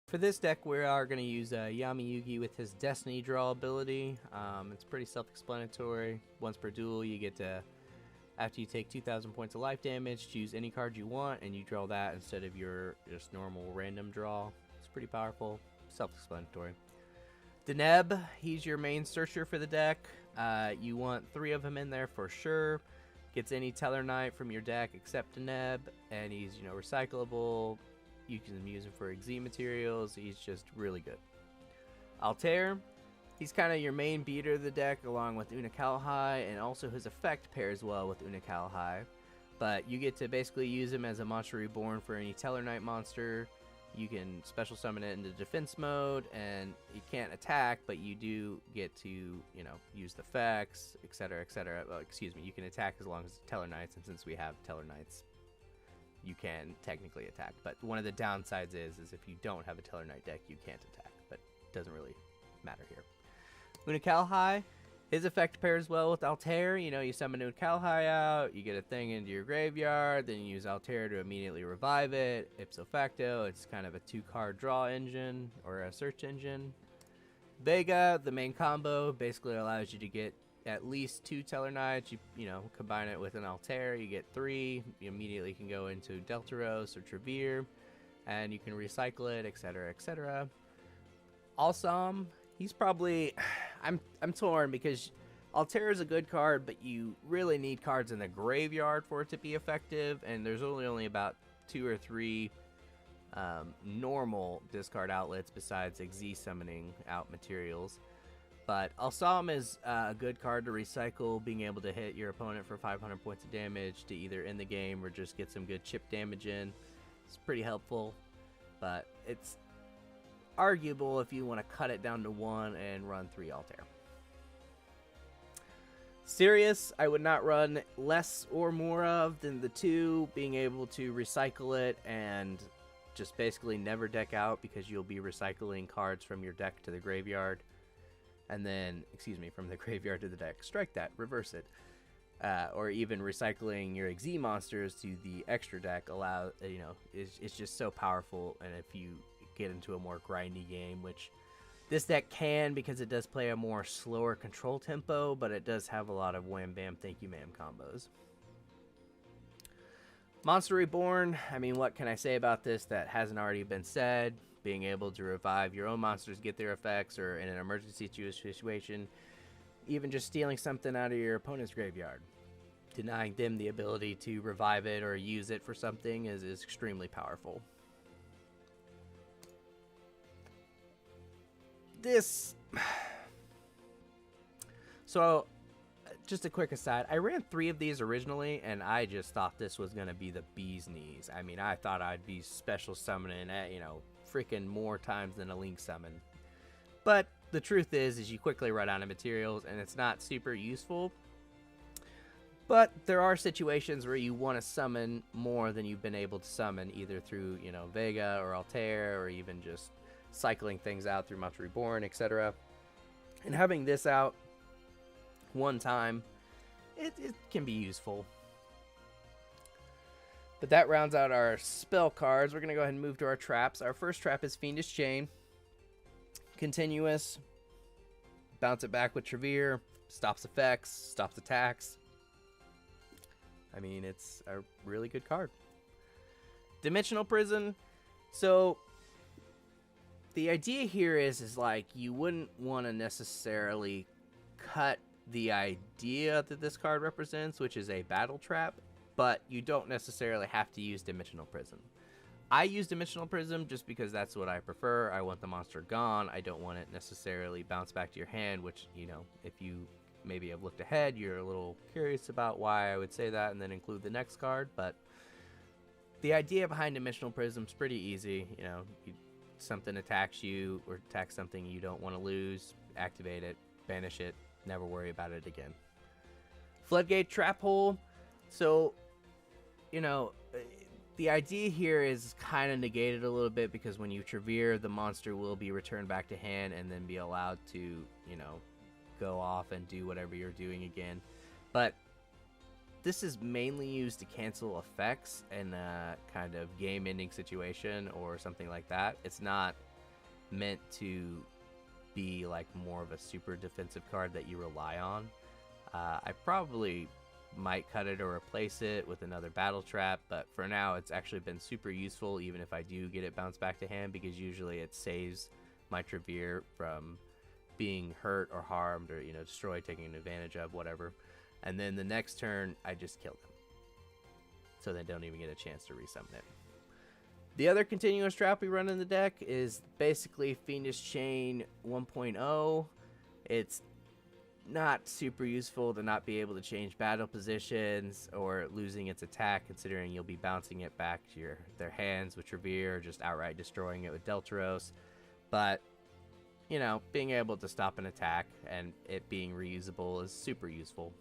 For this deck, we are going to use Yami Yugi with his Destiny Draw ability. It's pretty self-explanatory. Once per duel, you get to, after you take 2,000 points of life damage, choose any card you want, and you draw that instead of your just normal random draw. It's pretty powerful, self-explanatory. Deneb, he's your main searcher for the deck. You want 3 of them in there for sure. Gets any Stellarknight from your deck except Deneb, and he's recyclable. You can use him for Xe materials. He's just really good. Altair, he's kind of your main beater of the deck along with Unakalhai, and also his effect pairs well with Unakalhai. But you get to basically use him as a monster reborn for any Stellarknight monster. You can special summon it into defense mode, and you can't attack, but you do get to, use the effects, etc., etc. Well, excuse me, you can attack as long as it's Stellarknights, and since we have Stellarknights, you can technically attack. But one of the downsides is if you don't have a Stellarknight deck, you can't attack, but it doesn't really matter here. Unakalhai, his effect pairs well with Altair. You summon Unakalhai out, you get a thing into your graveyard, then you use Altair to immediately revive it. Ipso facto, it's kind of a 2-card draw engine or a search engine. Vega, the main combo, basically allows you to get at least 2 Stellarknights. You combine it with an Altair, you get 3. You immediately can go into Deltaros or Triverr, and you can recycle it, etc., etc. Alsam, he's probably I'm torn because Altair is a good card, but you really need cards in the graveyard for it to be effective, and there's only about 2 or 3 normal discard outlets besides Xe summoning out materials. But Alsam is a good card to recycle, being able to hit your opponent for 500 points of damage to either end the game or just get some good chip damage in. It's pretty helpful, but it's arguable if you want to cut it down to 1 and run 3 Altair. Sirius, I would not run less or more of than the 2, being able to recycle it and just basically never deck out because you'll be recycling cards from your deck to the graveyard. And then, from the graveyard to the deck. Strike that, reverse it. Or even recycling your Xe monsters to the extra deck it's just so powerful. And if you get into a more grindy game, which this deck can because it does play a more slower control tempo, but it does have a lot of wham bam thank you ma'am combos. Monster Reborn, what can I say about this that hasn't already been said? Being able to revive your own monsters, get their effects, or in an emergency situation, even just stealing something out of your opponent's graveyard. Denying them the ability to revive it or use it for something is extremely powerful. So, just a quick aside, I ran 3 of these originally, and I just thought this was going to be the bee's knees. I thought I'd be special summoning at, freaking more times than a Link summon. But the truth is you quickly run out of materials, and it's not super useful. But there are situations where you want to summon more than you've been able to summon, either through, Vega or Altair, or even just cycling things out through Monster Reborn, etc. And having this out one time, it can be useful. But that rounds out our spell cards. We're going to go ahead and move to our traps. Our first trap is Fiendish Chain. Continuous. Bounce it back with Triverr. Stops effects. Stops attacks. It's a really good card. Dimensional Prison. So, the idea here is like, you wouldn't want to necessarily cut the idea that this card represents, which is a battle trap, but you don't necessarily have to use Dimensional Prism. I use Dimensional Prism just because that's what I prefer. I want the monster gone. I don't want it necessarily bounce back to your hand, which, if you maybe have looked ahead, you're a little curious about why I would say that and then include the next card. But the idea behind Dimensional Prism is pretty easy. Something attacks you or attacks something you don't want to lose, activate it, banish it, never worry about it again. Floodgate Trap Hole. So, the idea here is kind of negated a little bit because when you Triverr, the monster will be returned back to hand and then be allowed to, go off and do whatever you're doing again. But this is mainly used to cancel effects in a kind of game-ending situation or something like that. It's not meant to be like more of a super defensive card that you rely on. I probably might cut it or replace it with another battle trap, but for now it's actually been super useful even if I do get it bounced back to hand, because usually it saves my Triverr from being hurt or harmed or, you know, destroyed, taking advantage of, whatever. And then the next turn I just kill them, so they don't even get a chance to resummon it. The other continuous trap we run in the deck is basically Fiendish Chain 1.0. It's not super useful to not be able to change battle positions or losing its attack, considering you'll be bouncing it back to their hands with Triverr, or just outright destroying it with Deltaros. But, you know, being able to stop an attack and it being reusable is super useful.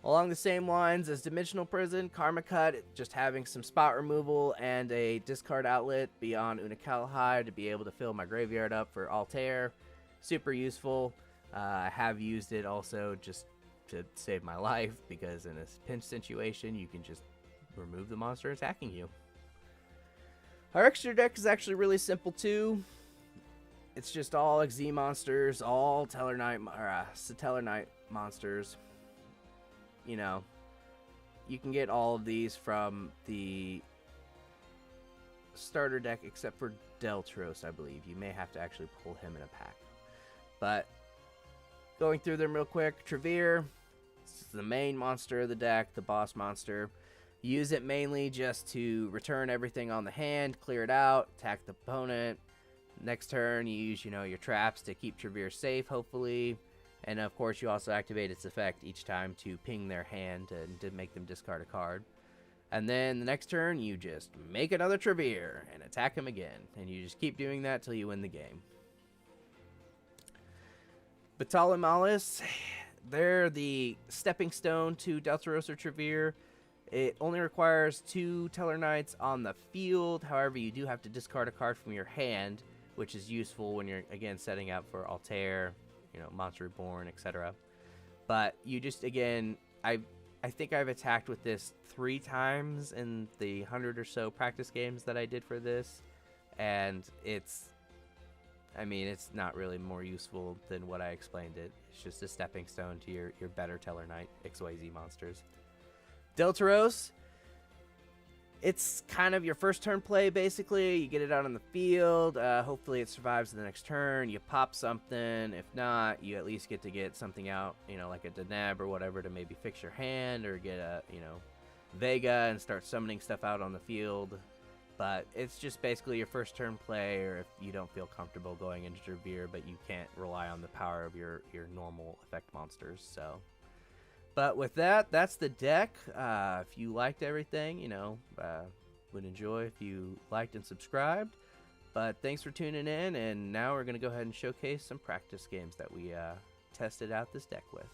Along the same lines as Dimensional Prison, Karma Cut, just having some spot removal and a discard outlet beyond Unicalhide to be able to fill my graveyard up for Altair, super useful. I have used it also just to save my life, because in a pinch situation you can just remove the monster attacking you. Our extra deck is actually really simple too. It's just all XZ monsters, all Stellarknight monsters. You know, you can get all of these from the starter deck except for Deltaros, I believe. You may have to actually pull him in a pack. But going through them real quick, Triverr is the main monster of the deck, the boss monster. Use it mainly just to return everything on the hand, clear it out, attack the opponent. Next turn, you use, you know, your traps to keep Triverr safe, hopefully. And of course, you also activate its effect each time to ping their hand and to make them discard a card. And then the next turn, you just make another Triverr and attack him again. And you just keep doing that till you win the game. Batalimalis, they're the stepping stone to Deltaros or Triverr. It only requires 2 Stellarknights on the field. However, you do have to discard a card from your hand, which is useful when you're, again, setting up for Altair, you know, Monster Reborn, etc. But you just, again, I think I've attacked with this 3 times in the 100 or so practice games that I did for this. And it's, I mean, it's not really more useful than what I explained it. It's just a stepping stone to your better Stellarknight XYZ monsters. Deltaros, it's kind of your first turn play, basically. You get it out on the field. Hopefully it survives the next turn. You pop something. If not, you at least get something out, you know, like a Deneb or whatever, to maybe fix your hand or get a, you know, Vega and start summoning stuff out on the field. But it's just basically your first turn play, or if you don't feel comfortable going into Triverr, but you can't rely on the power of your normal effect monsters. So, but with that, that's the deck. If you liked everything, you know, would enjoy if you liked and subscribed. But thanks for tuning in, and now we're going to go ahead and showcase some practice games that we tested out this deck with.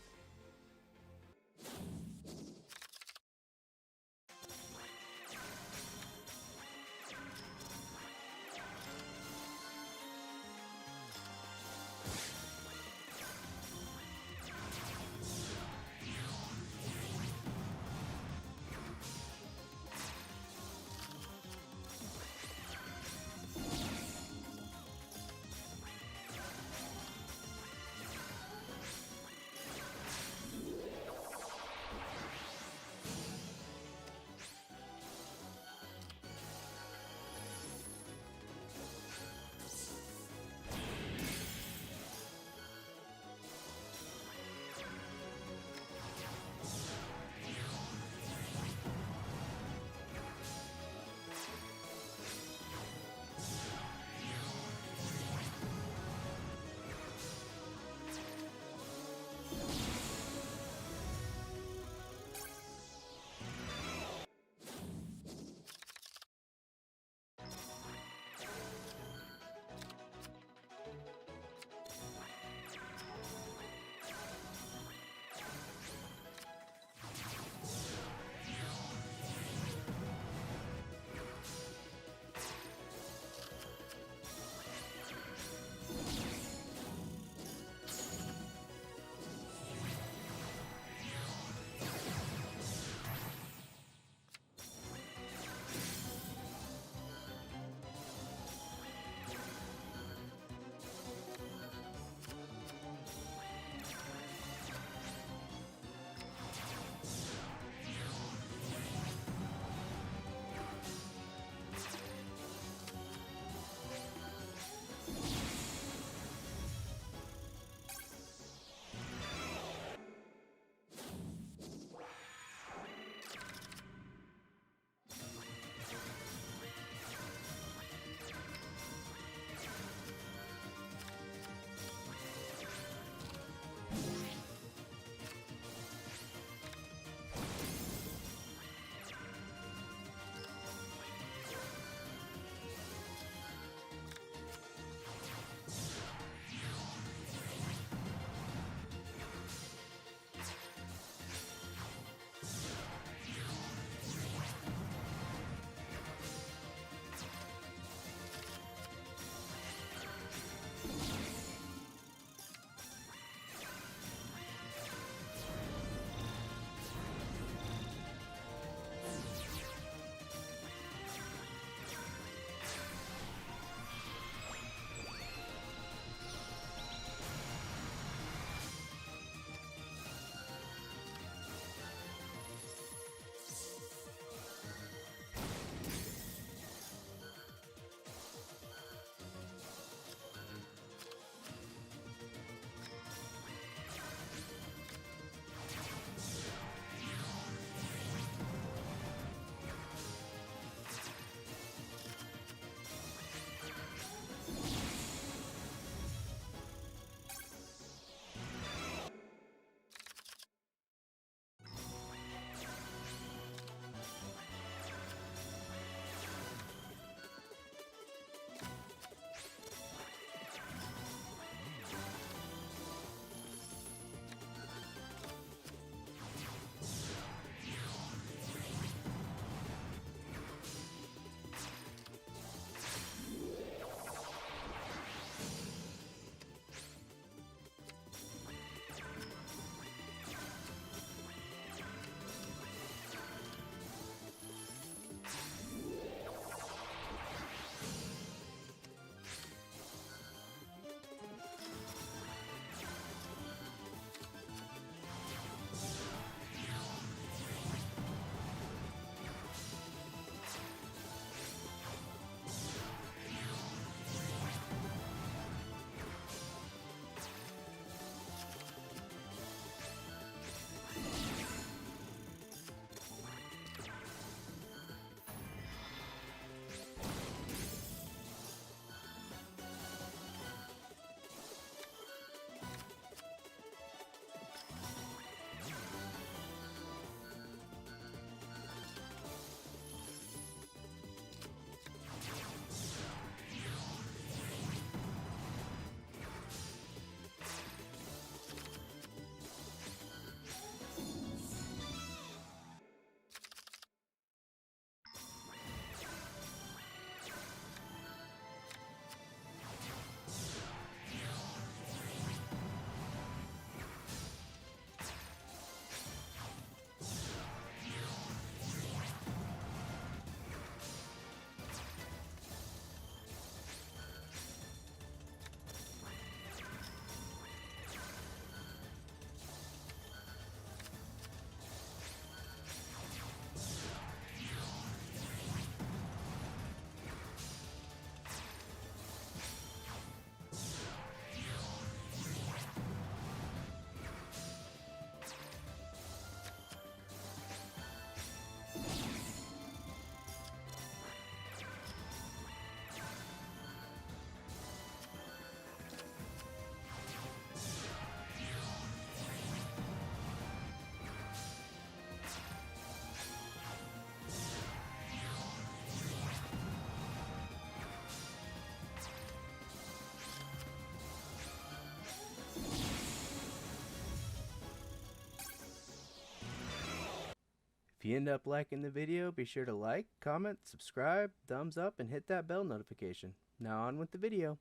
you end up liking the video, be sure to like, comment, subscribe, thumbs up, and hit that bell notification. Now on with the video.